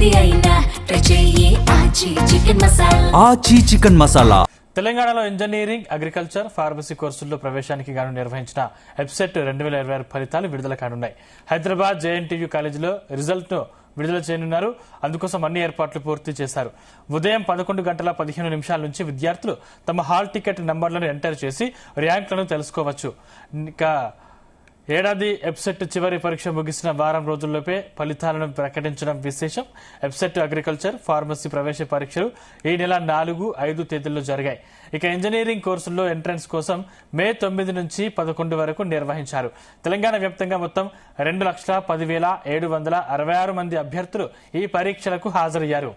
ఏది అయినా ట్రై చెయ్యి ఆచి చికెన్ మసాలా. ఆచి చికెన్ మసాలా. తెలంగాణలో ఇంజనీరింగ్, అగ్రికల్చర్, ఫార్మసీ కోర్సుల్లో ప్రవేశానికి గాను నిర్వహించిన ఎబ్సెట్ 2026 ఫలితాలు విడుదల కానున్నాయి. హైదరాబాద్ జేఎన్టీయూ కాలేజీలో రిజల్ట్ ను విడుదల చేయనున్నారు. అందుకోసం అన్ని ఏర్పాట్లు పూర్తి చేశారు. ఉదయం 11:15 నుంచి విద్యార్థులు తమ హాల్ టికెట్ నంబర్లను ఎంటర్ చేసి ర్యాంకులను తెలుసుకోవచ్చు. ఇంకా ఏడాది ఎబ్సెట్ చివరి పరీక్ష ముగిసిన వారం రోజుల్లోపే ఫలితాలను ప్రకటించడం విశేషం. ఎబ్సెట్ అగ్రికల్చర్, ఫార్మసీ ప్రవేశ పరీక్షలు ఈ నెల 4, 5 తేదీల్లో జరిగాయి. ఇక ఇంజనీరింగ్ కోర్సుల్లో ఎంట్రన్స్ కోసం మే 9 నుంచి 11 వరకు నిర్వహించారు. తెలంగాణ వ్యాప్తంగా మొత్తం 2,10,766 మంది అభ్యర్థులు ఈ పరీక్షలకు హాజరయ్యారు.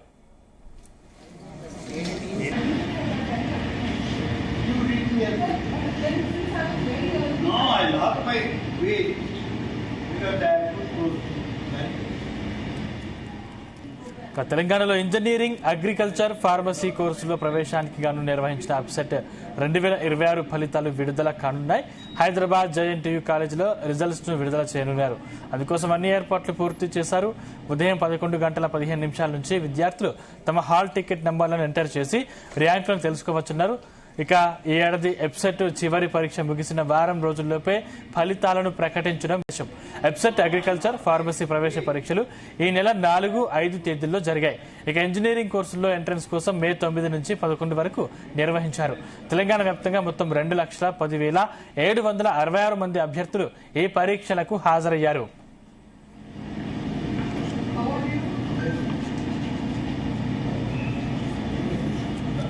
తెలంగాణలో ఇంజనీరింగ్, అగ్రికల్చర్, ఫార్మసీ కోర్సులో ప్రవేశానికి గాను నిర్వహించిన ఎబ్సెట్ 2026 ఫలితాలు విడుదల కానున్నాయి. హైదరాబాద్ జేఎన్టీయూ కాలేజీలో రిజల్ట్స్ ను విడుదల చేయనున్నారు. అందుకోసం అన్ని ఏర్పాట్లు పూర్తి చేశారు. ఉదయం 11:15 నుంచి విద్యార్థులు తమ హాల్ టికెట్ నంబర్లను ఎంటర్ చేసి ర్యాంకులను తెలుసుకోవచ్చున్నారు. ఇక ఈ ఏడాది ఎబ్సెట్ చివరి పరీక్ష ముగిసిన వారం రోజుల్లోపే ఫలితాలను ప్రకటించడం విషయం. ఎబ్సెట్ అగ్రికల్చర్, ఫార్మసీ ప్రవేశ పరీక్షలు ఈ నెల 4, 5 తేదీల్లో జరిగాయి. ఇక ఇంజనీరింగ్ కోర్సుల్లో ఎంట్రన్స్ కోసం మే 9 నుంచి 11 వరకు నిర్వహించారు. తెలంగాణ వ్యాప్తంగా మొత్తం 2,10,766 మంది అభ్యర్థులు ఈ పరీక్షలకు హాజరయ్యారు.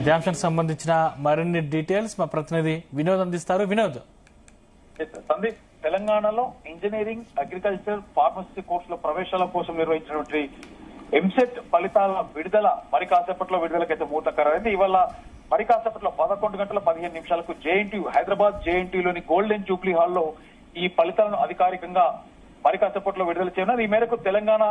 అంశానికి సంబంధించిన మరిన్ని డీటెయిల్స్ మా ప్రతినిధి వినోద్ అందిస్తారు. వినోద్. సందీప్, తెలంగాణలో ఇంజనీరింగ్, అగ్రికల్చర్, ఫార్మసీ కోర్సుల ప్రవేశాల కోసం నిర్వహించినటువంటి ఎంసెట్ ఫలితాల విడుదల మరి కాసేపట్లో విడుదలకైతే మూత ఖరారైంది. ఇవాళ మరి కాసేపట్లో 11:15 జేఎన్టీయూ, హైదరాబాద్ జేఎన్టీయూలోని గోల్డెన్ జూబ్లీ హాల్లో ఈ ఫలితాలను అధికారికంగా మరి కాసేపట్లో విడుదల చేయనున్నారు. ఈ మేరకు Telangana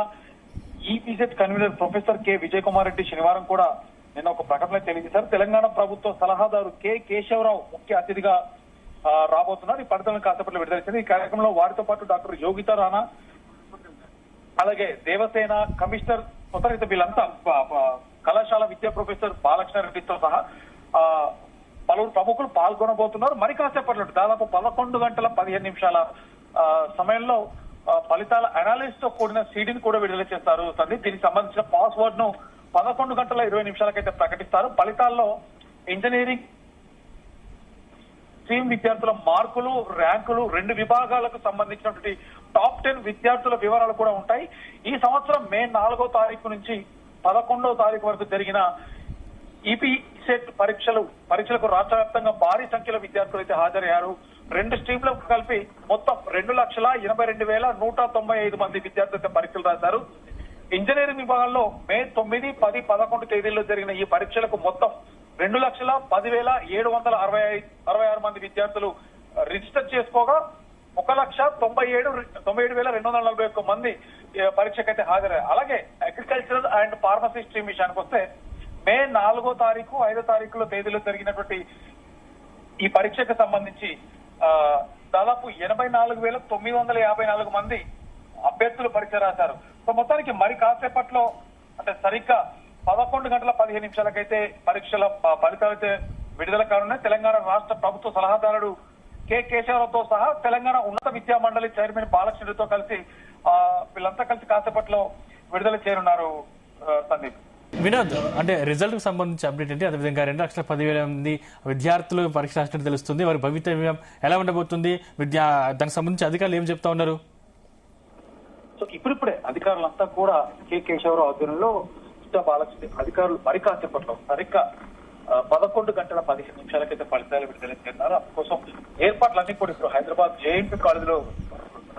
EPCET convener professor K Vijay Kumar Reddy శనివారం కూడా నిన్న ఒక ప్రకటన తెలియజేశారు. తెలంగాణ ప్రభుత్వ సలహాదారు కె కేశవరావు ముఖ్య అతిథిగా రాబోతున్నారు. ఈ ఫలితాలను కాసేపట్లో విడుదల చేసింది. ఈ కార్యక్రమంలో వారితో పాటు డాక్టర్ యోగితా రాణా, అలాగే దేవసేన కమిషనర్ కొత్తరిత వీళ్ళంతా కళాశాల విద్యా ప్రొఫెసర్ బాలకృష్ణారెడ్డితో సహా పలువురు ప్రముఖులు పాల్గొనబోతున్నారు. మరి కాసేపట్లో దాదాపు 11:15 సమయంలో ఫలితాల అనాలిసిస్ తో కూడిన సీడీని కూడా విడుదల చేస్తారు. సందీప్, దీనికి సంబంధించిన పాస్వర్డ్ ను 11:20 ప్రకటిస్తారు. ఫలితాల్లో ఇంజనీరింగ్ స్ట్రీమ్ విద్యార్థుల మార్కులు, ర్యాంకులు, 2 విభాగాలకు సంబంధించినటువంటి టాప్ 10 విద్యార్థుల వివరాలు కూడా ఉంటాయి. ఈ సంవత్సరం మే 4వ తారీఖు నుంచి 11వ తారీఖు వరకు జరిగిన ఈపీసెట్ పరీక్షలకు రాష్ట్ర వ్యాప్తంగా భారీ సంఖ్యలో విద్యార్థులు అయితే హాజరయ్యారు. 2 స్ట్రీమ్లకు కలిపి మొత్తం 2,82,195 మంది విద్యార్థులు పరీక్షలు రాశారు. ఇంజనీరింగ్ విభాగంలో మే 9, 10, 11 తేదీల్లో జరిగిన ఈ పరీక్షలకు మొత్తం 2,10,766 మంది విద్యార్థులు రిజిస్టర్ చేసుకోగా 1,97,241 మంది పరీక్షకైతే హాజరయ్యారు. అలాగే అగ్రికల్చరల్ అండ్ ఫార్మసీ స్ట్రీమ్ విషయానికి వస్తే మే 4వ తారీఖు, 5వ తారీఖులో తేదీలో జరిగినటువంటి ఈ పరీక్షకు సంబంధించి దాదాపు 84,954 మంది అభ్యర్థులు పరీక్ష రాశారు. సో మొత్తానికి మరి కాసేపట్లో అంటే సరిగ్గా 11:15 పరీక్షల ఫలితాలు అయితే విడుదల కానున్నాయి. తెలంగాణ రాష్ట్ర ప్రభుత్వ సలహాదారుడు కె కేశవరావుతో సహా తెలంగాణ ఉన్నత విద్యా మండలి చైర్మన్ బాలకృష్ణుడితో కలిసి వీళ్ళంతా కలిసి కాసేపట్లో విడుదల చేయనున్నారు. సందీప్. వినోద్, అంటే రిజల్ట్ కు సంబంధించి అప్డేట్ ఏంటి? అదేవిధంగా 2,10,000 మంది విద్యార్థులు పరీక్ష రాసినట్టు తెలుస్తుంది. వారి భవితవ్యం ఎలా ఉండబోతుంది? దానికి సంబంధించి అధికారులు ఏం చెప్తా ఉన్నారు? సో ఇప్పుడిప్పుడే అధికారులంతా కూడా కె కేశవరావు ఆధ్వర్యంలో బాలకృష్ణ అధికారులు మరి కాసేపట్లో సరిగ్గా 11:15 ఫలితాలు విడుదల చేస్తున్నారు. అందుకోసం ఏర్పాట్లన్నీ కూడా ఇప్పుడు హైదరాబాద్ జేఎన్టీ కాలేజీలో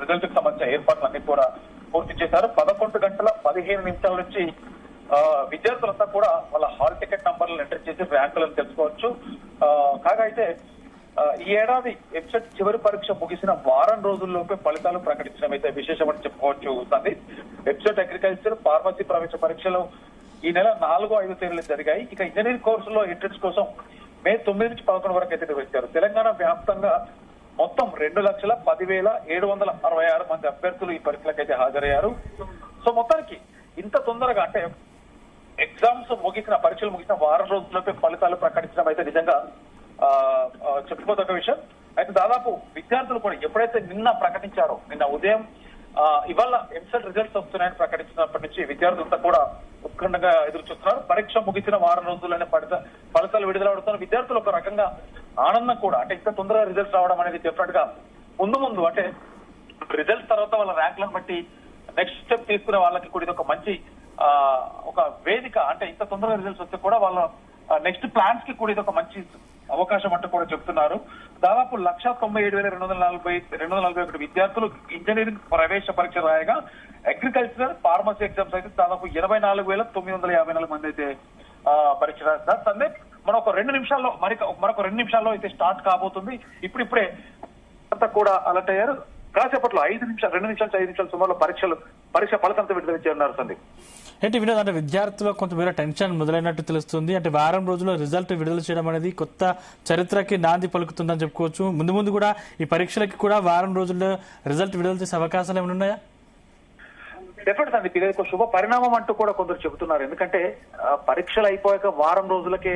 రిజల్ట్ కు సంబంధించిన ఏర్పాట్లన్నీ కూడా పూర్తి చేశారు. 11:15 నుంచి విద్యార్థులంతా కూడా వాళ్ళ హాల్ టికెట్ నంబర్లను ఎంటర్ చేసి ర్యాంకులను తెలుసుకోవచ్చు. కాగా అయితే ఈ ఏడాది ఎబ్సెట్ చివరి పరీక్ష ముగిసిన వారం రోజుల్లోపే ఫలితాలు ప్రకటించడం అయితే విశేషమని చెప్పుకోవచ్చు. సందీప్, ఎబ్సెట్ అగ్రికల్చర్, ఫార్మసీ ప్రవేశ పరీక్షలు ఈ నెల 4, 5 తేదీలు జరిగాయి. ఇక ఇంజనీరింగ్ కోర్సులో ఎంట్రన్స్ కోసం మే 9 నుంచి 11 వరకు అయితే నిర్వహించారు. తెలంగాణ వ్యాప్తంగా మొత్తం 2,10,766 మంది అభ్యర్థులు ఈ పరీక్షలకైతే హాజరయ్యారు. సో మొత్తానికి ఇంత తొందరగా అంటే ఎగ్జామ్స్ ముగిసిన పరీక్షలు ముగిసిన వారం రోజుల్లోపే ఫలితాలు ప్రకటించడం అయితే నిజంగా చెప్పుకోదగ్గ విషయం. అయితే దాదాపు విద్యార్థులు కూడా ఎప్పుడైతే నిన్న ప్రకటించారో, నిన్న ఉదయం ఇవాళ ఎంసెట్ రిజల్ట్స్ వస్తున్నాయని ప్రకటించినప్పటి నుంచి విద్యార్థులంతా కూడా ఉత్కంఠగా ఎదురు చూస్తున్నారు. పరీక్ష ముగిసిన వారం రోజుల్లోనే ఫలితాలు విడుదలవుతున్నారు. విద్యార్థులు ఒక రకంగా ఆనందం కూడా, అంటే ఇంత తొందరగా రిజల్ట్స్ రావడం అనేది డెఫినెట్ గా ముందు అంటే రిజల్ట్స్ తర్వాత వాళ్ళ ర్యాంకులను బట్టి నెక్స్ట్ స్టెప్ తీసుకునే వాళ్ళకి కూడా ఇది ఒక మంచి ఒక వేదిక. అంటే ఇంత తొందరగా రిజల్ట్స్ వస్తే కూడా వాళ్ళ నెక్స్ట్ ప్లాన్స్ కి కూడా ఇది ఒక మంచి అవకాశం అంటూ కూడా చెప్తున్నారు. దాదాపు 1,97,241 విద్యార్థులు ఇంజనీరింగ్ ప్రవేశ పరీక్ష రాయగా అగ్రికల్చర్, ఫార్మసీ ఎగ్జామ్స్ అయితే దాదాపు 24,954 మంది అయితే పరీక్ష రాస్తారు. సందీప్, మరొక 2 నిమిషాల్లో అయితే స్టార్ట్ కాబోతుంది. ఇప్పుడిప్పుడే అంతా కూడా అలర్ట్ అయ్యారు. కాసేపట్లో 2 నిమిషాలు సుమారులో పరీక్ష ఫలితంతో విడుదల చేయనున్నారు. సందీప్, ఏంటి వినోద్, అంటే విద్యార్థుల్లో కొంతమేర టెన్షన్ మొదలైనట్టు తెలుస్తుంది. అంటే వారం రోజుల్లో రిజల్ట్ విడుదల చేయడం అనేది కొత్త చరిత్రకి నాంది పలుకుతుందని చెప్పుకోవచ్చు. ముందు కూడా ఈ పరీక్షలకి కూడా వారం రోజుల్లో రిజల్ట్ విడుదల చేసే అవకాశాలు ఏమైనా ఉన్నాయా? డెఫినెట్ అండి, ఇది ఒక శుభ పరిణామం అంటూ కూడా కొందరు చెబుతున్నారు. ఎందుకంటే పరీక్షలు అయిపోయాక వారం రోజులకే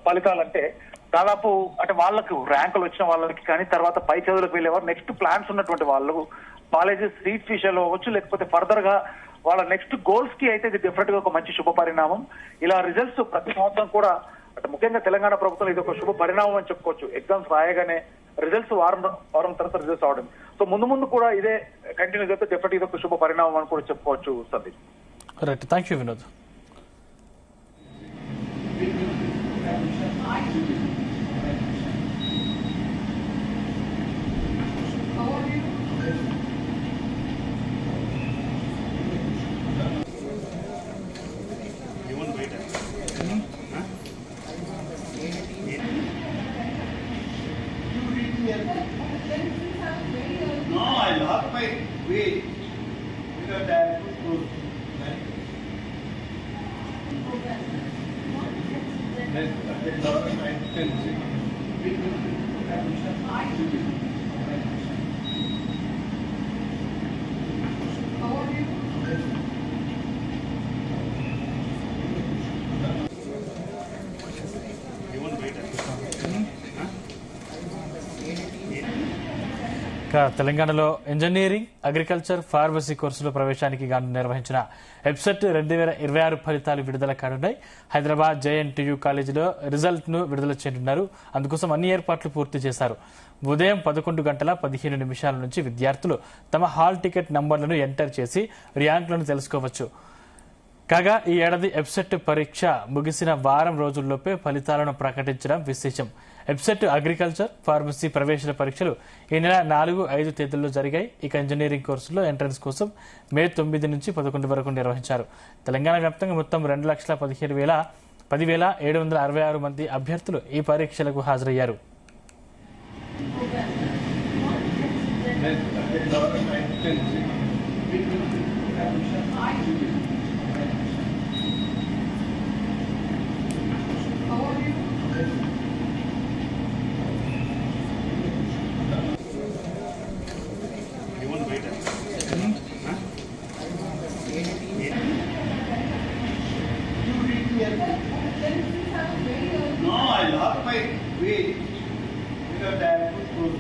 ఫలితాలంటే దాదాపు అంటే వాళ్ళకు ర్యాంకులు వచ్చిన వాళ్ళకి కానీ, తర్వాత పై చదువులకు వెళ్ళేవారు, నెక్స్ట్ ప్లాన్స్ ఉన్నటువంటి వాళ్ళు కాలేజెస్ సీట్స్ విషయంలో అవ్వచ్చు, లేకపోతే ఫర్దర్ గా వాళ్ళ నెక్స్ట్ గోల్స్ కి అయితే ఇది డెఫినెట్ గా ఒక మంచి శుభ పరిణామం. ఇలా రిజల్ట్స్ ప్రతి సంవత్సరం కూడా అంటే ముఖ్యంగా తెలంగాణ ప్రభుత్వం ఇది ఒక శుభ పరిణామం అని చెప్పుకోవచ్చు. ఎగ్జామ్స్ రాయగానే రిజల్ట్స్ వారం తర్వాత రిజల్ట్స్ అవడం. సో ముందు కూడా ఇదే కంటిన్యూ చేస్తే డెఫినెట్ ఇది ఒక శుభ పరిణామం అని కూడా చెప్పుకోవచ్చు. Sandeep, right, thank you Vinod. No, I lost my way because I have to close. తెలంగాణలో ఇంజనీరింగ్, అగ్రికల్చర్, ఫార్మసీ కోర్సులో ప్రవేశానికి గాను నిర్వహించిన ఎబ్సెట్ 2026 ఫలితాలు విడుదల కానున్నాయి. హైదరాబాద్ జేఎన్టీయూ కాలేజీలో రిజల్ట్ ను విడుదల చేయనున్నారు. అందుకోసం అన్ని ఏర్పాట్లు పూర్తి చేశారు. ఉదయం 11:15 నుంచి విద్యార్థులు తమ హాల్ టికెట్ నంబర్లను ఎంటర్ చేసి ర్యాంకులను తెలుసుకోవచ్చు. కాగా ఈ ఏడాది ఎబ్సెట్ పరీక్ష ముగిసిన వారం రోజుల్లోపే ఫలితాలను ప్రకటించడం విశేషం. ఎబ్సెట్ అగ్రికల్చర్, ఫార్మసీ ప్రవేశాల పరీక్షలు ఈ నెల 4-5 తేదీల్లో జరిగాయి. ఇక ఇంజనీరింగ్ కోర్సులో ఎంట్రన్స్ కోసం మే 9 నుంచి 11 వరకు నిర్వహించారు. తెలంగాణ వ్యాప్తంగా మొత్తం 2,10,766 మంది అభ్యర్థులు ఈ పరీక్షలకు హాజరయ్యారు. No, I lost my way because I have to close.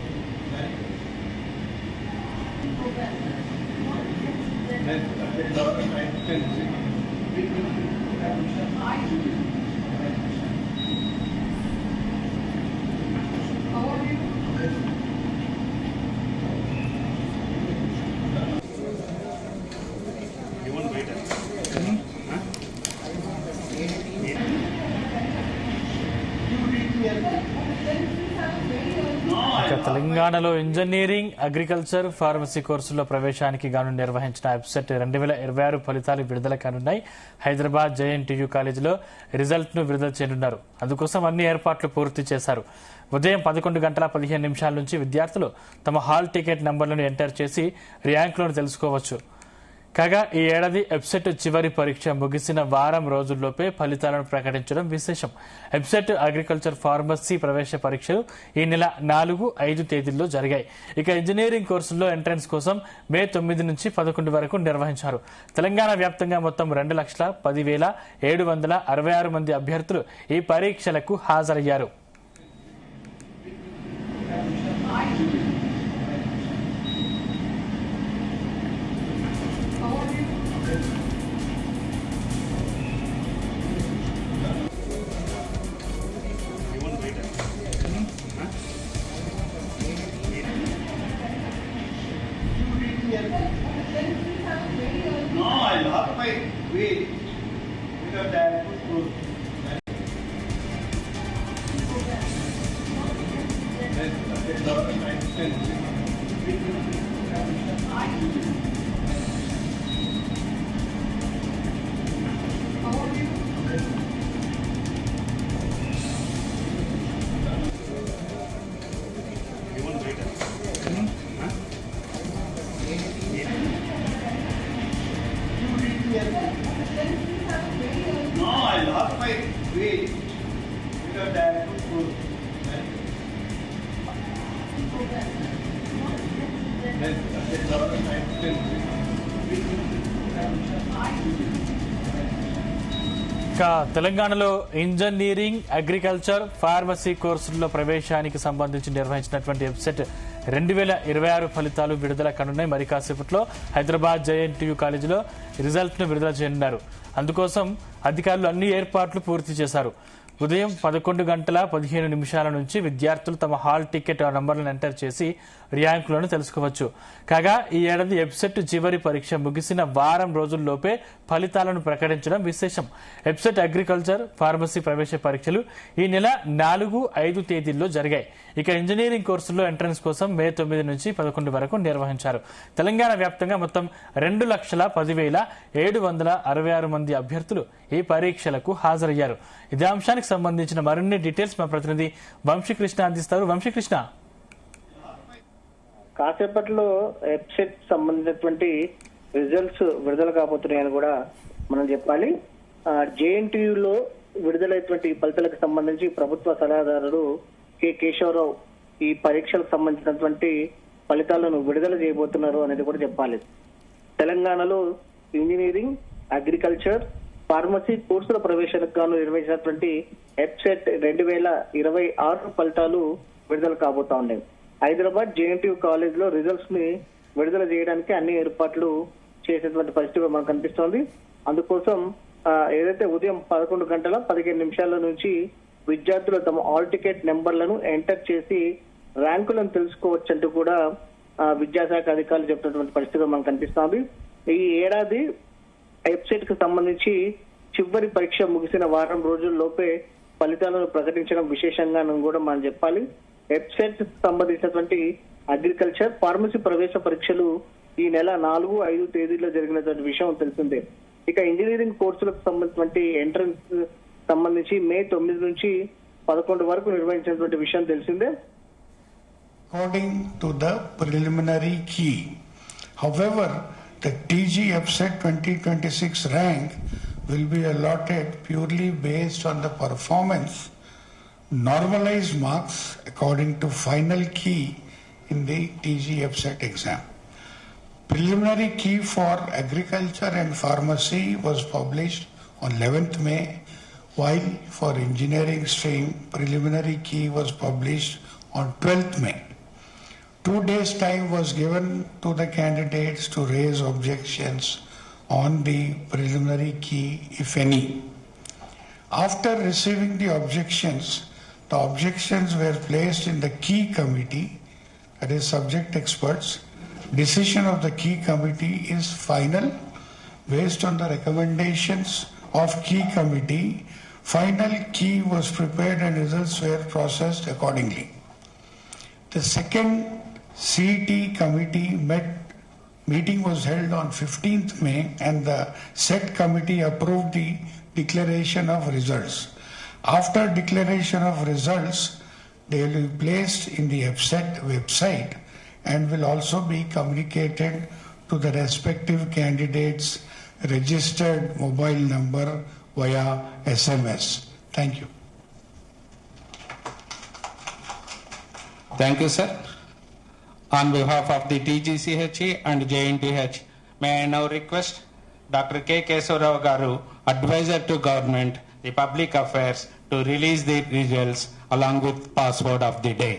ఇక తెలంగాణలో ఇంజనీరింగ్, అగ్రికల్చర్, ఫార్మసీ కోర్సుల్లో ప్రవేశానికి గాను నిర్వహించిన ఎబ్సెట్ 2026 ఫలితాలు విడుదల కానున్నాయి. హైదరాబాద్ జేఎన్టీయూ కాలేజీలో రిజల్ట్ ను విడుదల చేయనున్నారు. అందుకోసం అన్ని ఏర్పాట్లు పూర్తి చేశారు. ఉదయం 11:15 నుంచి విద్యార్థులు తమ హాల్ టికెట్ నంబర్లను ఎంటర్ చేసి ర్యాంకులను తెలుసుకోవచ్చు. కాగా ఈ ఏడాది ఎబ్సెట్ చివరి పరీక్ష ముగిసిన వారం రోజుల్లోపే ఫలితాలను ప్రకటించడం విశేషం. ఎబ్సెట్ అగ్రికల్చర్ ఫార్మసీ ప్రవేశ పరీక్షలు ఈ నెల 4-5 తేదీల్లో జరిగాయి. ఇక ఇంజనీరింగ్ కోర్సుల్లో ఎంట్రన్స్ కోసం మే 9 నుంచి 11 వరకు నిర్వహించారు. తెలంగాణ వ్యాప్తంగా మొత్తం 2,10,766 మంది అభ్యర్థులు ఈ పరీక్షలకు హాజరయ్యారు. No, I lost my way because the app was closed. No, I lost my way because the app was closed. తెలంగాణలో ఇంజనీరింగ్ అగ్రికల్చర్ ఫార్మసీ కోర్సుల్లో ప్రవేశానికి సంబంధించి నిర్వహించినటువంటి ఎబ్సెట్ 2026 ఫలితాలు విడుదల కానున్నాయి. మరి కాసేపట్లో హైదరాబాద్ జేఎన్టీయూ కాలేజీలో రిజల్ట్ ను విడుదల చేయనున్నారు. అందుకోసం అధికారులు అన్ని ఏర్పాట్లు పూర్తి చేశారు. ఉదయం 11:15 నుంచి విద్యార్థులు తమ హాల్ టికెట్ నంబర్లను ఎంటర్ చేసి ర్యాంకులను తెలుసుకోవచ్చు. కాగా ఈ ఏడాది ఎబ్సెట్ చివరి పరీక్ష ముగిసిన వారం రోజుల్లోపే ఫలితాలను ప్రకటించడం విశేషం. ఎబ్సెట్ అగ్రికల్చర్ ఫార్మసీ ప్రవేశ పరీక్షలు ఈ నెల 4-5 తేదీల్లో జరిగాయి. ఇక ఇంజనీరింగ్ కోర్సుల్లో ఎంట్రన్స్ కోసం మే 9 నుంచి 11 వరకు నిర్వహించారు. తెలంగాణ వ్యాప్తంగా మొత్తం 2,10,766 మంది అభ్యర్థులు ఈ పరీక్షలకు హాజరయ్యారు. ఇదే అంశానికి సంబంధించిన మరిన్ని డీటెయిల్స్ మా ప్రతినిధి వంశీకృష్ణ అందిస్తారు. వంశీకృష్ణ, కాసేపట్లో ఎబ్సెట్ సంబంధించినటువంటి రిజల్ట్స్ విడుదల కాబోతున్నాయని కూడా మనం చెప్పాలి. జేఎన్టీయూలో విడుదలైనటువంటి ఫలితాలకు సంబంధించి ప్రభుత్వ సలహాదారుడు కె కేశవరావు ఈ పరీక్షలకు సంబంధించినటువంటి ఫలితాలను విడుదల చేయబోతున్నారు అనేది కూడా చెప్పాలి. తెలంగాణలో ఇంజనీరింగ్ అగ్రికల్చర్ ఫార్మసీ కోర్సుల ప్రవేశాలకు గాను నిర్వహించినటువంటి ఎబ్సెట్ 2026 ఫలితాలు విడుదల కాబోతా ఉన్నాయి. హైదరాబాద్ జేఎన్టీయూ కాలేజ్ లో రిజల్ట్స్ ని విడుదల చేయడానికి అన్ని ఏర్పాట్లు చేసేటువంటి పరిస్థితి మనకు కనిపిస్తోంది. అందుకోసం ఏదైతే ఉదయం 11:15 నుంచి విద్యార్థులు తమ హాల్ టికెట్ నెంబర్లను ఎంటర్ చేసి ర్యాంకులను తెలుసుకోవచ్చంటూ కూడా విద్యాశాఖ అధికారులు చెప్తున్నటువంటి పరిస్థితి మనకు కనిపిస్తోంది. ఈ ఏడాది ఎబ్సెట్ కు సంబంధించి చివరి పరీక్ష ముగిసిన వారం రోజుల్లోపే ఫలితాలను ప్రకటించడం విశేషంగా కూడా మనం చెప్పాలి. ఎబ్సెట్ సంబంధించినటువంటి అగ్రికల్చర్ ఫార్మసీ ప్రవేశ పరీక్షలు ఈ నెల 4-5 తేదీల్లో జరిగినటువంటి విషయం తెలిసిందే. ఇక ఇంజనీరింగ్ కోర్సులకు సంబంధించినటువంటి ఎంట్రన్స్ సంబంధించి మే 9 నుంచి 11 వరకు నిర్వహించినటువంటి విషయం తెలిసిందే. According to the preliminary key, however, the TG EBSET 2026 rank will be allotted purely based on the performance normalized marks according to final key in the TG EBSET exam. Preliminary key for agriculture and pharmacy was published on 11th May, while for engineering stream preliminary key was published on 12th May. 2 days time was given to the candidates to raise objections on the preliminary key, if any. After receiving the objections were placed in the key committee, that is subject experts. Decision of the key committee is final based on the recommendations of key committee. Final key was prepared and results were processed accordingly. The second CET committee meeting was held on 15th May and the set committee approved the declaration of results. After declaration of results, they will be placed in the EBSET website and will also be communicated to the respective candidates' registered mobile number via SMS. Thank you. Thank you, sir. On behalf of the TGCHE and JNTH, may I now request Dr. K. Keshavarao Garu, Advisor to Government, the Public Affairs, to release the results along with password of the day.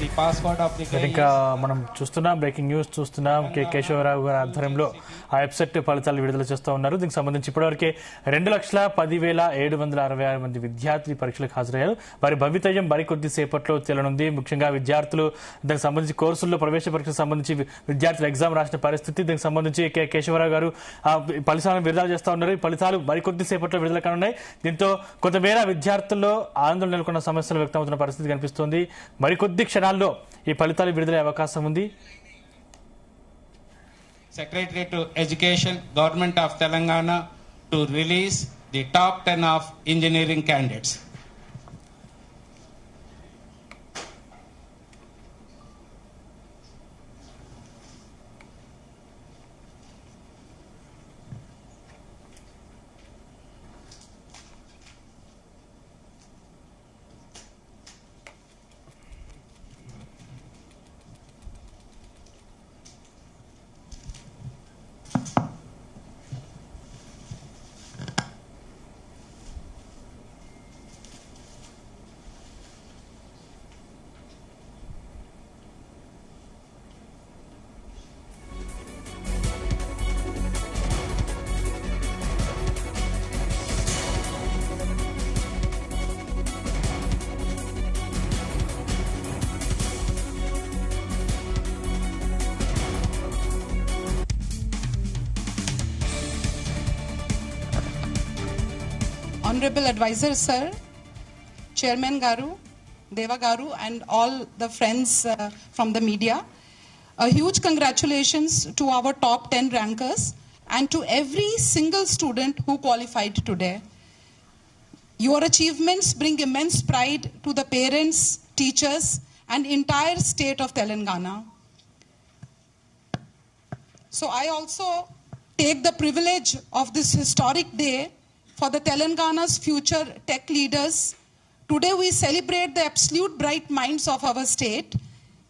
The password of the day ఇంకా మనం చూస్తున్నాం, breaking news చూస్తున్నాం. K Keshavarao గారి ఆధ్వర్యంలో ఆ website ఫలితాలు విడుదల చేస్తూ ఉన్నారు. దీనికి సంబంధించి ఇప్పటివరకే 2,10,766 మంది విద్యార్థులు పరీక్షలకు హాజరయ్యారు. వారి భవితవ్యం మరికొద్ది సేపట్లో తేలనుంది. ముఖ్యంగా విద్యార్థులు దానికి సంబంధించి కోర్సుల్లో ప్రవేశ పరీక్షకు సంబంధించి విద్యార్థులు ఎగ్జామ్ రాసిన పరిస్థితి, దీనికి సంబంధించి కె కేశవరావు గారు ఫలితాలను విడుదల చేస్తూ ఉన్నారు. ఈ ఫలితాలు మరికొద్ది సేపట్లో విడుదల కానున్నాయి. దీంతో కొంతమేర విద్యార్థుల్లో ఆందోళన నెలకొన్న సమస్యలు వ్యక్తమవుతున్న పరిస్థితి కనిపిస్తోంది. మరికొద్ది క్షణాల్లో ఈ ఫలితాలు విడుదల అవకాశం ఉంది. Secretary to Education, Government of Telangana, to release the top 10 of engineering candidates. Honorable Advisor Sir, Chairman Garu, Deva Garu, and all the friends from the media, a huge congratulations to our top 10 rankers and to every single student who qualified today. Your achievements bring immense pride to the parents, teachers, and entire state of Telangana. So I also take the privilege of this historic day for the Telangana's future tech leaders. Today we celebrate the absolute bright minds of our state.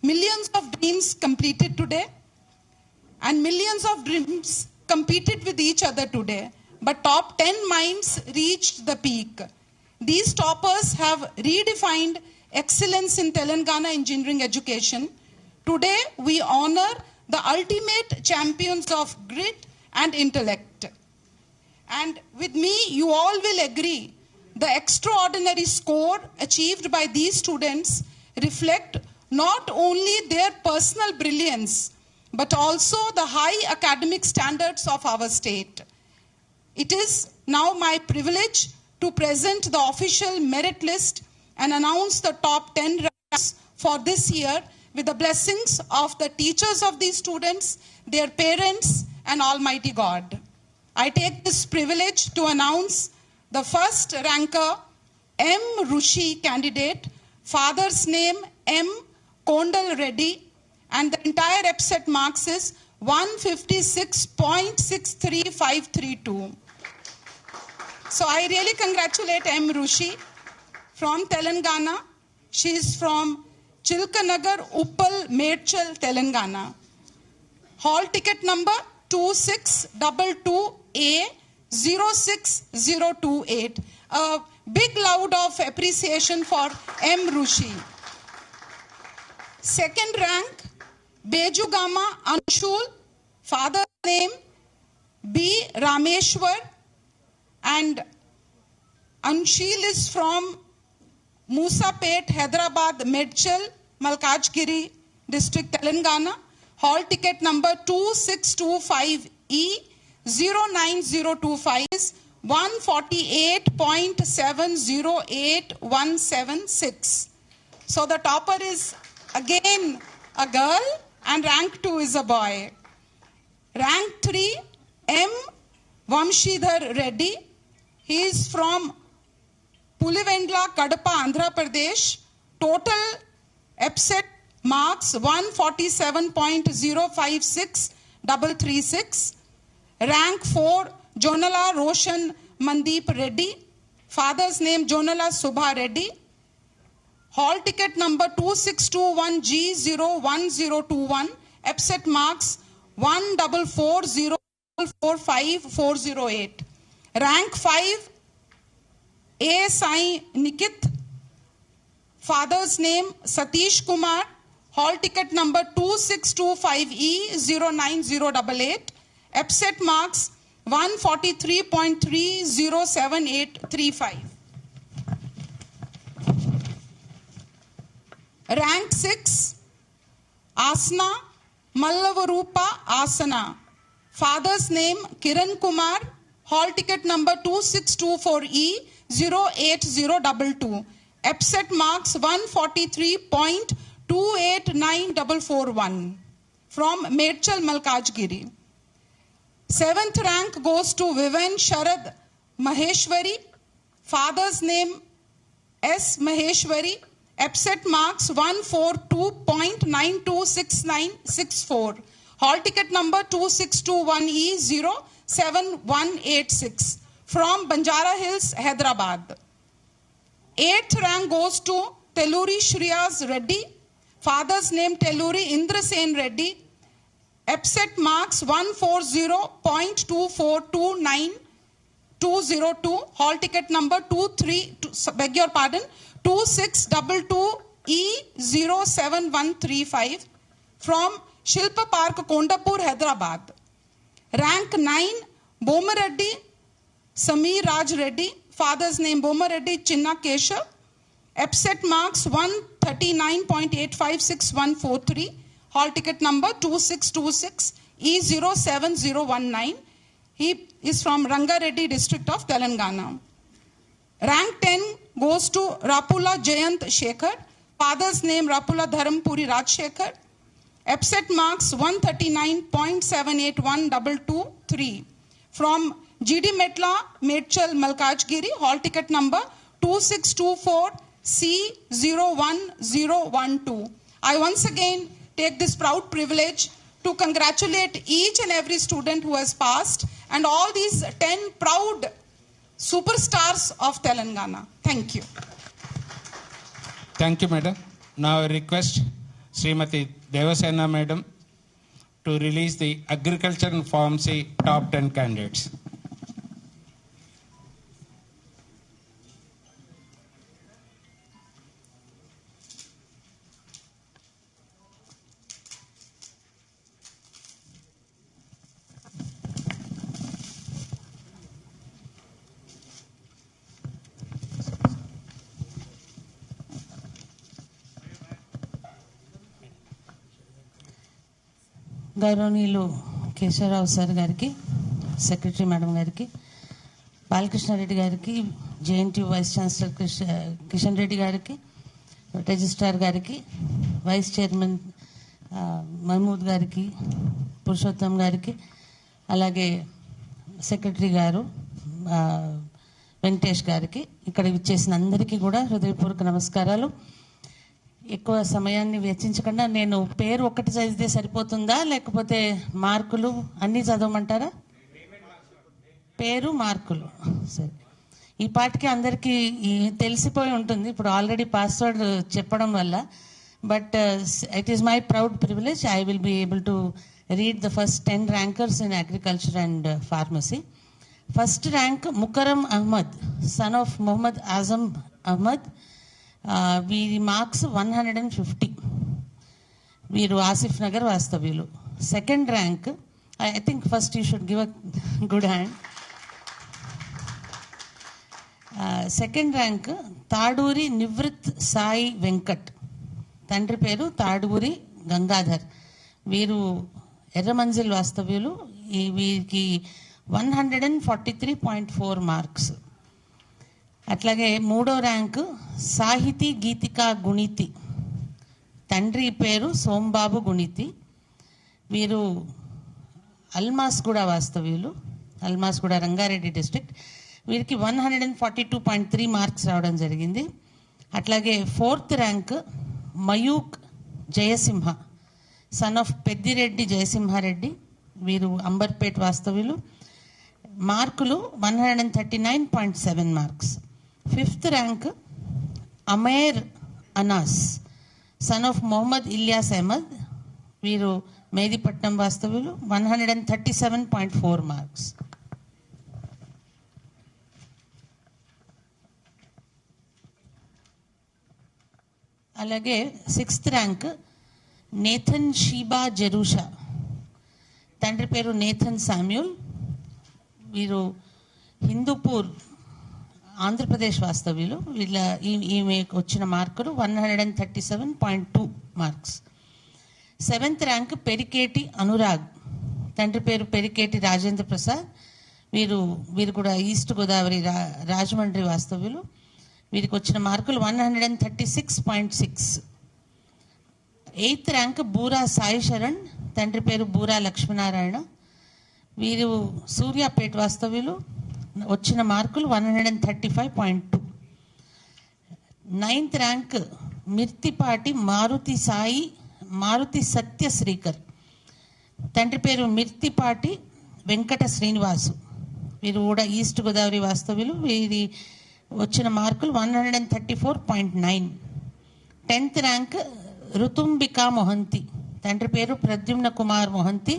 Millions of dreams completed today and millions of dreams competed with each other today. But top 10 minds reached the peak. These toppers have redefined excellence in Telangana engineering education. Today we honor the ultimate champions of grit and intellect. And with me, you all will agree, the extraordinary score achieved by these students reflect not only their personal brilliance, but also the high academic standards of our state. It is now my privilege to present the official merit list and announce the top 10 ranks for this year with the blessings of the teachers of these students, their parents, and Almighty God. I take this privilege to announce the first ranker, M. Rushi candidate, father's name M. Kondal Reddy, and the entire EPSET marks is 156.63532. So I really congratulate M. Rushi from Telangana. She is from Chilkanagar, Uppal, Medchal, Telangana. Hall ticket number 2622A06028. A big loud of appreciation for M. Rushi. Second rank, Bejugama Anshul, father's name B. Rameshwar, and Anshil is from Musapet, Hyderabad, Medchal, Malkajgiri district, Telangana. Hall ticket number 2625E 09025 is 148.708176. So the topper is again a girl and rank 2 is a boy. Rank 3, M. Vamshidhar Reddy. He is from Pulivendla, Kadapa, Andhra Pradesh. Total EPSET marks 147.056336. Rank 4, Jonala Roshan Mandeep Reddy. Father's name Jonala Subha Reddy. Hall ticket number 2621G01021. EPSET marks 144045408. Rank 5, A. Sai Nikit. Father's name Satish Kumar. Hall ticket number 2625E 09088. EPSET marks 143.307835. Rank 6, Asna Mallavarupa Asana. Father's name Kiran Kumar. Hall ticket number 2624E 08022. EPSET marks 143.289441 from Medchal Malkajgiri. 7th rank goes to Viven Sharad Maheshwari. Father's name S. Maheshwari. EPSET marks 142.926964. Hall ticket number 2621E 07186 from Banjara Hills, Hyderabad. 8th rank goes to Teluri Shriyas Reddy. Father's name Teluri Indrasen Reddy. EPSET marks 140.2429202. Hall ticket number 2622E07135 from Shilpa Park, Kondapur, Hyderabad. Rank 9, Bomareddy Samir Raj Reddy. Father's name Bomareddy Chinna Kesha. EPSET marks 139.856143. Hall ticket number 2626 E07019. He is from Rangareddy district of Telangana. Rank 10 goes to Rapula Jayant Shekhar. Father's name Rapula Dharampuri Rajshekhar. EPSET marks 139.781223 from GD Metla Medchal Malkajgiri. Hall ticket number 2624 C01012. I once again take this proud privilege to congratulate each and every student who has passed and all these 10 proud superstars of Telangana. Thank you. Thank you, madam. Now I request Srimati Devasena madam to release the Agriculture and Pharmacy top 10 candidates. గౌరవనీయులు Keshava Rao sir గారికి, secretary madam గారికి, బాలకృష్ణారెడ్డి గారికి, JNTU vice chancellor Kishan Reddy గారికి, registrar గారికి, vice chairman Mahmood గారికి, పురుషోత్తం గారికి, అలాగే secretary గారు వెంకటేష్ గారికి, ఇక్కడ ఇచ్చేసిన అందరికీ కూడా హృదయపూర్వక నమస్కారాలు. ఎక్కువ సమయాన్ని వెచ్చించకుండా నేను పేరు ఒక్కటి చదివితే సరిపోతుందా, లేకపోతే మార్కులు అన్నీ చదవమంటారా? పేరు మార్కులు సరే. ఈ పాటికి అందరికీ తెలిసిపోయి ఉంటుంది ఇప్పుడు ఆల్రెడీ పాస్వర్డ్ చెప్పడం వల్ల. But it is my proud privilege. I will be able to read the first 10 rankers in agriculture and pharmacy. First rank Mukarram Ahmed, son of Mohammed Azam Ahmed. వీరి మార్క్స్ 150. వీరు ఆసిఫ్ నగర్ వాస్తవ్యులు. Second rank I think first you should give a good hand. Second rank, Taduri Nivrit Sai Venkat. తండ్రి పేరు తాడూరి గంగాధర్. వీరు ఎర్రమంజిల్ వాస్తవ్యులు. వీరికి 143.4 marks. అట్లాగే మూడో ర్యాంకు సాహితీ గీతికా గుణితి. తండ్రి పేరు సోంబాబు గుణితి. వీరు అల్మాస్గూడ వాస్తవ్యులు, అల్మాస్గూడ రంగారెడ్డి డిస్ట్రిక్ట్. వీరికి 142.3 మార్క్స్ రావడం జరిగింది. అట్లాగే fourth rank Mayuk Jayasimha, son of Peddireddy Jayasimhareddy. వీరు అంబర్పేట్ వాస్తవ్యులు. మార్కులు 139.7 marks. Fifth rank Ameer Anas, son of Mohammed Ilyas Ahmed. వీరు మేదిపట్నం వాస్తవ్యులు. 137.4 మార్క్స్. అలాగే సిక్స్త్ ర్యాంక్ నేథన్ షీబా జెరూషా. తండ్రి పేరు నేథన్ శామ్యూల్. వీరు హిందూపూర్ ఆంధ్రప్రదేశ్ వాస్తవ్యులు. ఈమెకు వచ్చిన మార్కులు 137.2 marks. Seventh rank Periketi Anurag. తండ్రి పేరు పెరికేటి రాజేంద్ర ప్రసాద్. వీరు కూడా ఈస్ట్ గోదావరి రాజమండ్రి వాస్తవ్యులు. వీరికి వచ్చిన మార్కులు 136.6. Eighth rank Boora Sai Saran. తండ్రి పేరు బూరా లక్ష్మీనారాయణ. వీరు సూర్యాపేట వాస్తవ్యులు. వచ్చిన మార్కులు 135.2. నైన్త్ ర్యాంక్ మిర్తిపాటి మారుతి సత్య శ్రీకర్. తండ్రి పేరు మిర్తిపాటి వెంకట శ్రీనివాసు. వీరు కూడా ఈస్ట్ గోదావరి వాస్తవ్యులు. వీరి వచ్చిన మార్కులు 134.9. 10th rank రుతుంబికా Mohanty. తండ్రి పేరు ప్రద్యుమ్న కుమార్ మొహంతి.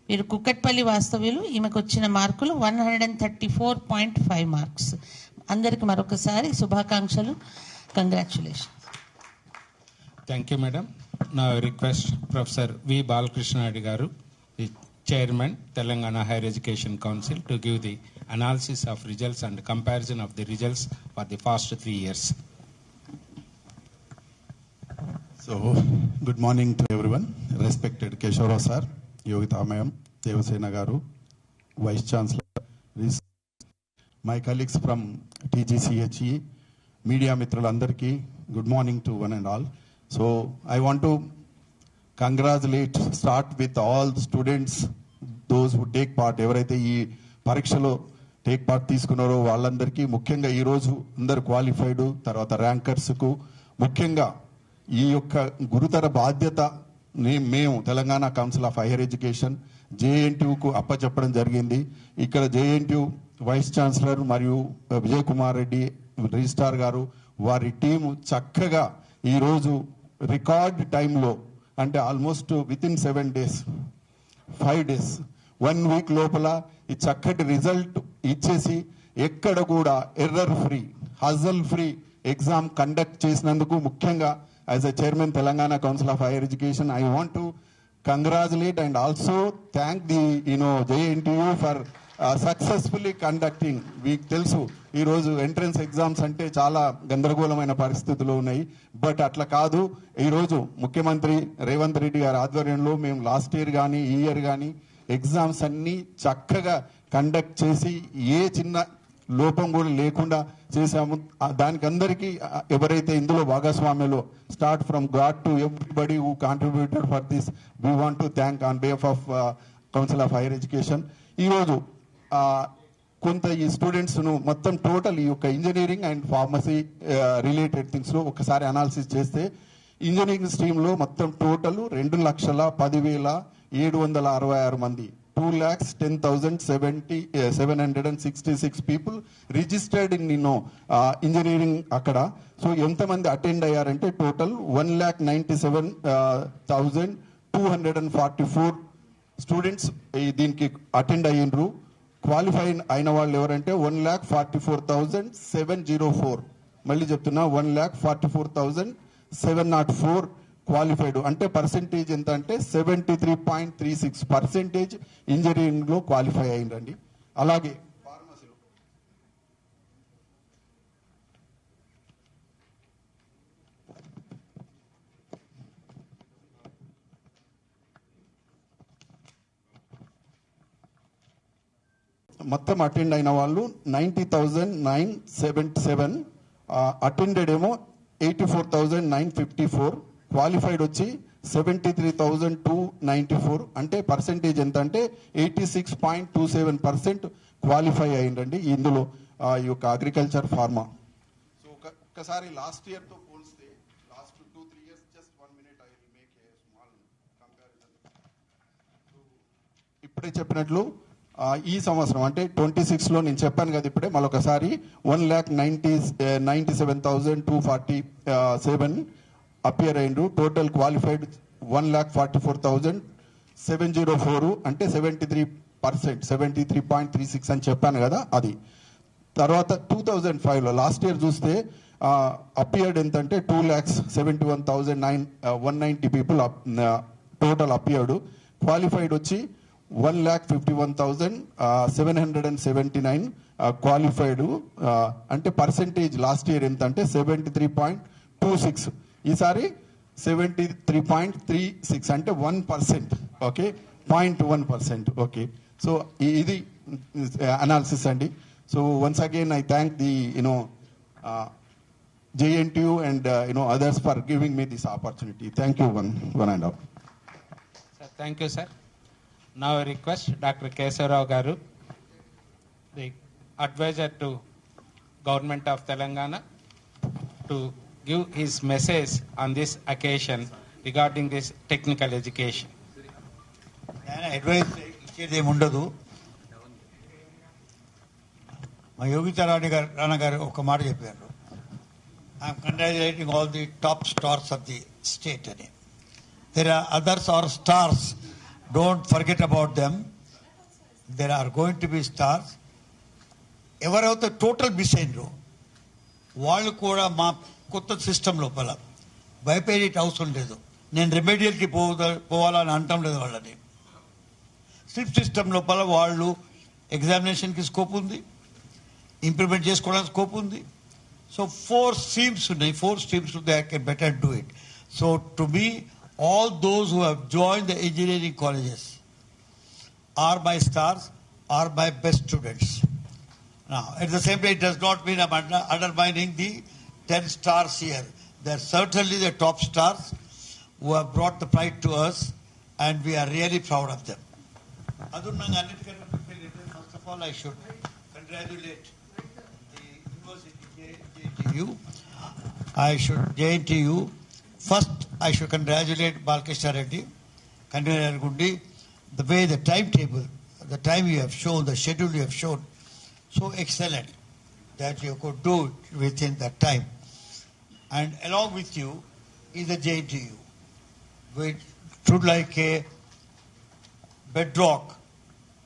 వీరు కుక్కట్పల్లి వాస్తవ్యులు. ఈమెకు వచ్చిన మార్కులు 134.5 మార్క్స్. అందరికి మరొకసారి శుభాకాంక్షలు. కంగ్రాచులేషన్. Thank you madam. నా request professor V Balakrishna Reddy garu, the chairman Telangana higher education council, to give the analysis of results and comparison of the results for the past 3 years. So, good morning to everyone. Respected Keshwara sir, Yogita ma'am, Devasena garu, Vice Chancellor, my colleagues from TGCHE, media mitralandarki, good morning to one and all. So, I want to start with all the students, those who take part, ఎవరైతే ఈ పరీక్షలో take part తీసుకున్నారో వాళ్ళందరికీ, ముఖ్యంగా ఈరోజు అందరు qualified తర్వాత ర్యాంకర్స్కు ముఖ్యంగా ఈ యొక్క గురుతర బాధ్యత మేము Telangana council of higher education జేఎన్టీయూకు అప్పచెప్పడం జరిగింది. ఇక్కడ జేఎన్టీయూ వైస్ ఛాన్సలర్ మరియు విజయ్ కుమార్ రెడ్డి రిజిస్ట్రార్ గారు, వారి టీము చక్కగా ఈరోజు రికార్డ్ టైంలో, అంటే almost with in 7 days 5 days 1 week లోపల ఈ చక్కటి రిజల్ట్ ఇచ్చేసి ఎక్కడ కూడా error free, hazel free exam conduct చేసినందుకు ముఖ్యంగా as a chairman Telangana council of higher education I want to congratulate and also thank the JNTU for successfully conducting. మీకు తెలుసు ఈరోజు ఎంట్రన్స్ ఎగ్జామ్స్ అంటే చాలా గందరగోళమైన పరిస్థితులు ఉన్నాయి. బట్ అట్లా కాదు, ఈరోజు ముఖ్యమంత్రి రేవంత్ రెడ్డి గారి ఆధ్వర్యంలో మేము లాస్ట్ ఇయర్ కానీ ఈ ఇయర్ కానీ ఎగ్జామ్స్ అన్ని చక్కగా కండక్ట్ చేసి ఏ చిన్న లోపం కూడా లేకుండా చేశాము. దానికి అందరికీ ఎవరైతే ఇందులో భాగస్వామ్యంలో start from God to everybody who contributed for this, we want to thank on behalf of council of higher education. ఈరోజు కొంత ఈ స్టూడెంట్స్ను మొత్తం టోటల్ ఈ యొక్క ఇంజనీరింగ్ అండ్ ఫార్మసీ రిలేటెడ్ థింగ్స్లో ఒకసారి అనాలిసిస్ చేస్తే ఇంజనీరింగ్ స్ట్రీమ్లో మొత్తం టోటల్ 2,10,766 మంది, 2,10,766 people రిజిస్టర్డ్ ఇన్ ఇంజనీరింగ్ అక్కడ. సో ఎంతమంది అటెండ్ అయ్యారంటే టోటల్ 1,97,244 స్టూడెంట్స్ దీనికి అటెండ్ అయ్యిండ్రు. క్వాలిఫై అయిన వాళ్ళు ఎవరంటే 1,44,704. మళ్ళీ చెప్తున్నా 1,44,704 క్వాలిఫైడ్ అంటే పర్సెంటేజ్ ఎంత అంటే 73.36% ఇంజనీరింగ్లో క్వాలిఫై అయిందండి. అలాగే ఫార్మసీలో మొత్తం అటెండ్ అయిన వాళ్ళు 90,977, అటెండెడ్ ఏమో 84,954, క్వాలిఫైడ్ వచ్చి 73,294. అంటే పర్సెంటేజ్ ఎంత అంటే 86.27% క్వాలిఫై అయిందండి ఇందులో ఈ యొక్క అగ్రికల్చర్ ఫార్మా. సో ఒక్కసారి లాస్ట్ ఇయర్తో పోలిస్తే last 2-3 years, just 1 minute I will make a small comparison. ఇప్పుడే చెప్పినట్లు ఈ సంవత్సరం అంటే 26లో నేను చెప్పాను కదా ఇప్పుడే మరొకసారి 1,97,247 అపియర్ అయిండ్రు. టోటల్ క్వాలిఫైడ్ 1,44,704 అంటే 73%, 73.36 అని చెప్పాను కదా అది. తర్వాత 2005లో లాస్ట్ ఇయర్ చూస్తే అపియర్డ్ ఎంతంటే 2,71,190 పీపుల్ టోటల్ అపియర్డ్. క్వాలిఫైడ్ వచ్చి 1,51,779 క్వాలిఫైడ్. అంటే పర్సెంటేజ్ లాస్ట్ ఇయర్ ఎంత అంటే 73.26, ఈసారి 73.36 అంటే 1%. ఓకే, 0.1%. ఓకే, సో ఇది అనాలిసిస్ అండి. So once again I thank the JNTU and others for giving me this opportunity. Thank you one and all. Sir, thank you, sir. Now I request Dr. Kesarao Garu, the advisor to Government of Telangana, to give his message on this occasion regarding this technical education. Advice ఇచ్చేది ఏమి ఉండదు. మా యోగితా రాణా గారు ఒక మాట చెప్పారు, I'm congratulating all the top stars of the state అని. There are others are stars, don't forget about them. There are going to be stars. ఎవరైతే టోటల్ మిస్ అయినరో వాళ్ళు కూడా మా కొత్త సిస్టమ్ లోపల భయపడే అవసరం లేదు. నేను రెమెడియల్కి పోవాలని అంటాం లేదు వాళ్ళని. స్లిప్ సిస్టమ్ లోపల వాళ్ళు ఎగ్జామినేషన్కి స్కోప్ ఉంది, ఇంప్లిమెంట్ చేసుకోవడానికి స్కోప్ ఉంది. సో 4 streams ఉన్నాయి, 4 streams they can better do it. So to me all those who have joined the engineering colleges are my stars, are my best students. Now, at the same time, it does not mean I'm undermining the 10 stars here. They're certainly the top stars who have brought the pride to us, and we are really proud of them. First of all, I should congratulate the University JNTU. JNTU. First, I should congratulate Balkrishna Reddy, Convener Gundi, the way the timetable, the time you have shown, the schedule you have shown, so excellent that you could do it within that time. And along with you is the JNTU, which stood like a bedrock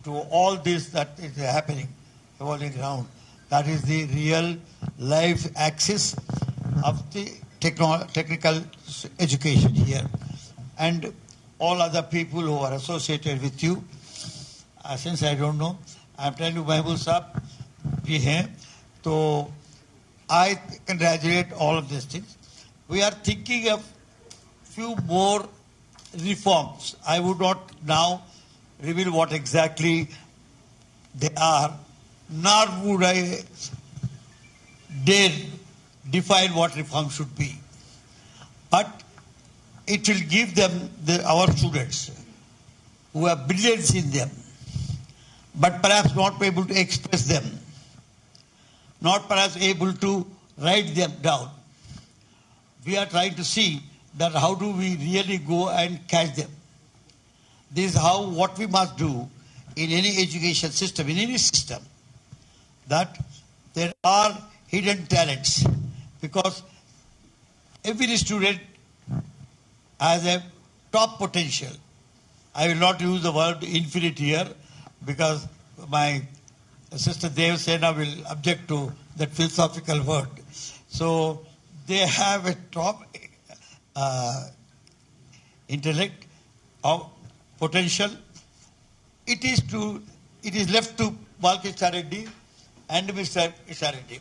to all this that is happening, evolving around. That is the real life axis of the technical education here, and all other people who are associated with you. Since I don't know, I'm telling you, Mahbub Saab bhi hai, so I congratulate all of these things. We are thinking of few more reforms. I would not now reveal what exactly they are, nor would I dare define what reform should be. But it will give them, our students, who have brilliance in them, but perhaps not able to express them, not perhaps able to write them down. We are trying to see that how do we really go and catch them. This is how what we must do in any education system, in any system, that there are hidden talents, because every student has a top potential. I will not use the word infinite here, because my sister Dev Sena will object to that philosophical word. So they have a top intellect, of potential. It is left to Balkisha Reddy and Mr. Isha Reddy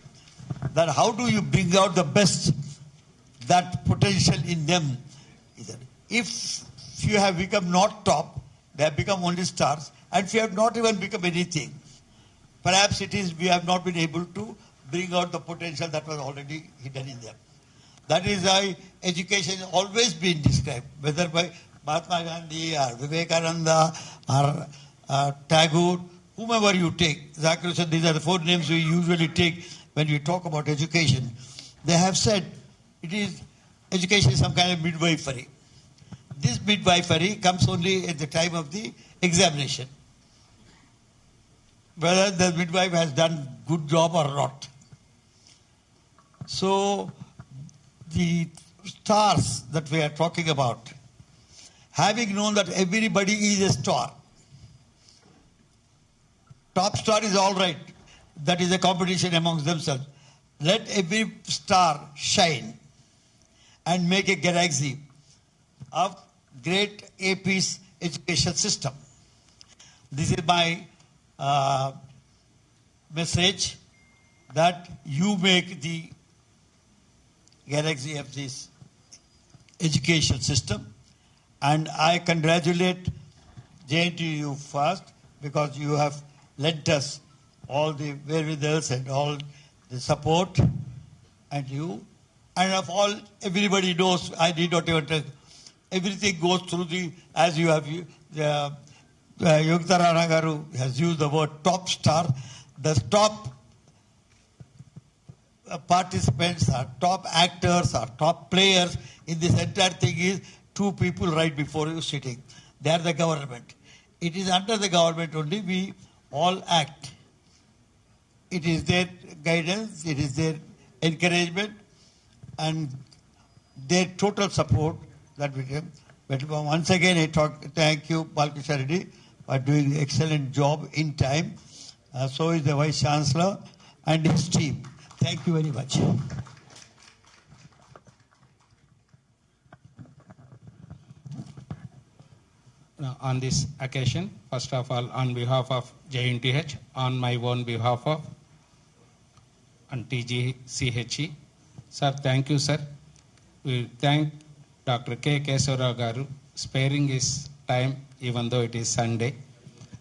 that how do you bring out the best, that potential in them. If you have become not top, they have become only stars, and if you have not even become anything, perhaps it is we have not been able to bring out the potential that was already hidden in them. That is why education has always been described, whether by Mahatma Gandhi or Vivekananda or Tagore, whomever you take. Zakir Hussain, these are the four names we usually take when we talk about education. They have said education is some kind of midwifery. This midwifery comes only at the time of the examination, whether the midwife has done good job or not. So the stars that we are talking about, having known that everybody is a star, top star is all right, that is a competition amongst themselves. Let every star shine and make a galaxy of great AP's education system. This is my message, that you make the galaxy of this education system. And I congratulate JNTU first, because you have lent us all the wherewithals and all the support, and you, and of all, everybody knows, I need not even tell, everything goes through as you have, Yogita Rana Garu has used the word top star. The top participants are top actors, are top players in this entire thing is two people right before you sitting. They are the government. It is under the government only we all act. It is their guidance, it is their encouragement and their total support that we can. But once again, thank you, Balkisha Reddy, for doing an excellent job in time. So is the Vice Chancellor and his team. Thank you very much. On this occasion, first of all, on behalf of JNTH, on my own behalf of and TGCHE, sir, thank you, sir. We thank Dr. K. Kesavara Garu sparing his time, even though it is Sunday,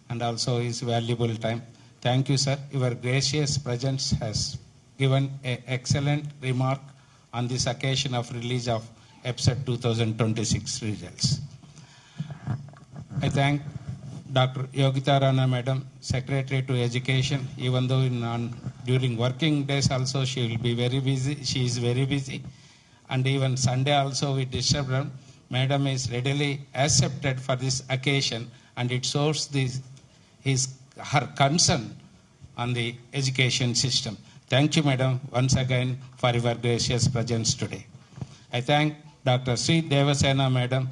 and also his valuable time. Thank you, sir. Your gracious presence has given an excellent remark on this occasion of release of EBSET 2026 results. I thank Dr. Yogita Rana Madam, Secretary to Education, even though during working days also she will be very busy. She is very busy. And even Sunday also we disturb her. Madam is readily accepted for this occasion, and it shows her concern on the education system. Thank you, Madam, once again for your gracious presence today. I thank Dr. Sri Devasena Madam,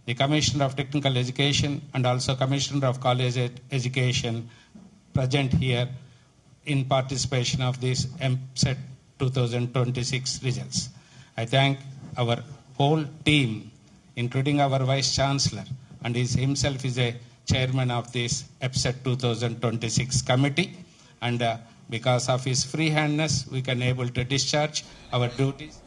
the Commissioner of Technical Education and also Commissioner of College Education, present here in participation of this EBSET 2026 results. I thank our whole team, including our Vice Chancellor, and himself is a chairman of this EBSET 2026 committee. And because of his free handedness, we can able to discharge our duties.